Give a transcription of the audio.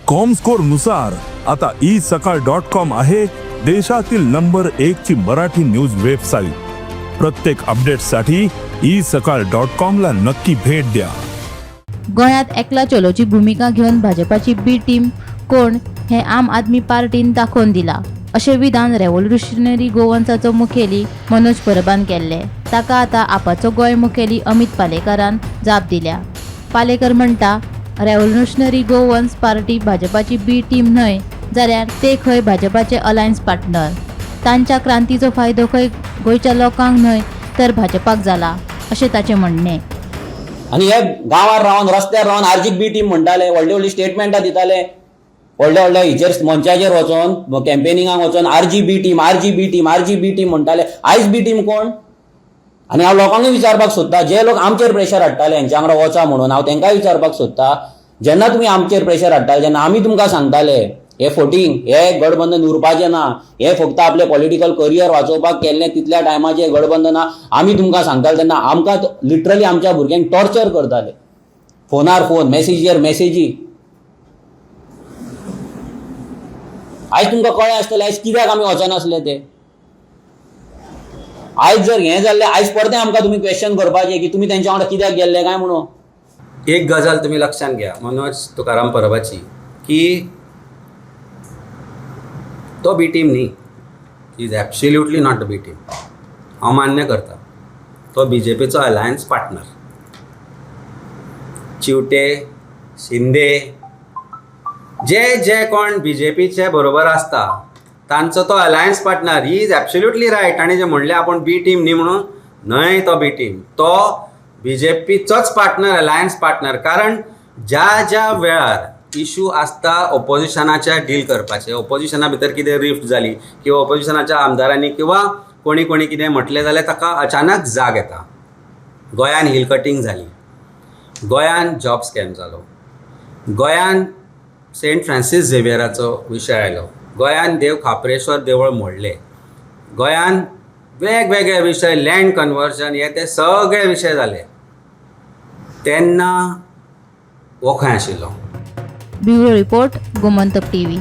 Comscore नुसार आता isakal.com आहे देशातील नंबर 1 ची मराठी न्यूज वेबसाईट। प्रत्येक अपडेटसाठी isakal.com ला नक्की भेट द्या। गोंयांत एकला चलोची भूमिका घेऊन भाजपाची बी टीम कोण हे आम आदमी पार्टीन दाखोवन दिला अशें विधान रेव्होल्युशनरी गोवन्साचो मुखेली मनोज परबान केल्ले। ताका आतां आपाचो गोंय मुखेली अमित पालेकरान जाप दिल्या। पालेकर म्हणटा, रेव्होल्युशनरी गोवन्स पार्टी भाजपाची बी टीम न्हय जाल्यार ते खंय भाजपाचे अलायन्स पार्टनर। तांच्या क्रांतीचो फायदो खंय गोंयच्या लोकांक न्हय तर भाजपाक जाला अशें ताचें म्हणणें। आणि हे गांवार रावन रस्त्यार रावन आर्जीक बी टीम म्हणटाले, व्हडली व्हडली स्टेटमेंटां दिताले, व्हडल्या व्हडल्या हिचेर मंचाचेर वचोन कॅम्पेनिंगाक वचोन आरजी बी टीम म्हणटाले। आयज बी टीम कोण? आनी हांव लोकांकूय विचारपाक सोदता, जे लोक आमचेर प्रेशर हाडटाले हेंच्या वांगडा वचा म्हणून, हांव तांकांय विचारपाक सोदता, जेन्ना तुमी आमचेर प्रेशर हाडटाले, जेन्ना आमी तुमकां सांगताले हे फोटींग हे गठबंधन उरपाचें ना, हे फक्त आपले पॉलिटिकल करियर वाचोवपाक केल्लें तितल्या टायमाचें गठबंधन आमी तुमकां सांगताले, तेन्ना आमकां लिटरली आमच्या भुरग्यांक टॉर्चर करताले। फोनार फोन, मेसेजीर मेसेजी। आयज तुमकां कळ्ळें आसतलें आयज कित्याक आमी वचनासले ते। आयज जर हें जाल्लें, आयज परतें आमकां तुमी क्वेश्चन करपाचें की तुमी तेंच्या वांगडा कित्याक गेल्ले काय म्हणून। एक गजाल तुमी लक्षात घ्या मनोज तुकाराम परबाची, की तो बी टीम न्ही, is absolutely not a B team. हांव मान्य करता, तो बीजेपीचो अलायन्स पार्टनर। चिवटे, शिंदे जे कोण बीजेपीचे बरोबर आसता तांचो तो alliance partner. He is absolutely right. आनी जे म्हणले आपण बी टीम न्ही म्हणून, न्हय तो बी टीम, तो बीजेपीचोच पार्टनर, अलायन्स पार्टनर। कारण ज्या वेळार इशू आसता ऑपोजिशनाचे डील करपाचे, ऑपोजिशना भितर कितें रिफ्ट जाली किंवा ऑपोजिशनाच्या आमदारांनी किंवा कोणी कितें म्हटलें जाल्यार ताका अचानक जाग येता। गोंयान हिल कटींग जाली, गोंयान जॉब स्कॅम जालो, गोंयान सेंट फ्रांसीस झेवियराचो विशय आयलो, गोंयान देव खापरेश्वर देवूळ मोडलें, गोंयान वेगवेगळे विशय, लँड कन्वर्जन, हे ते सगळे विशय जाले। तेन्ना हो खंय आशिल्लो। Bureau report, Gomantak TV.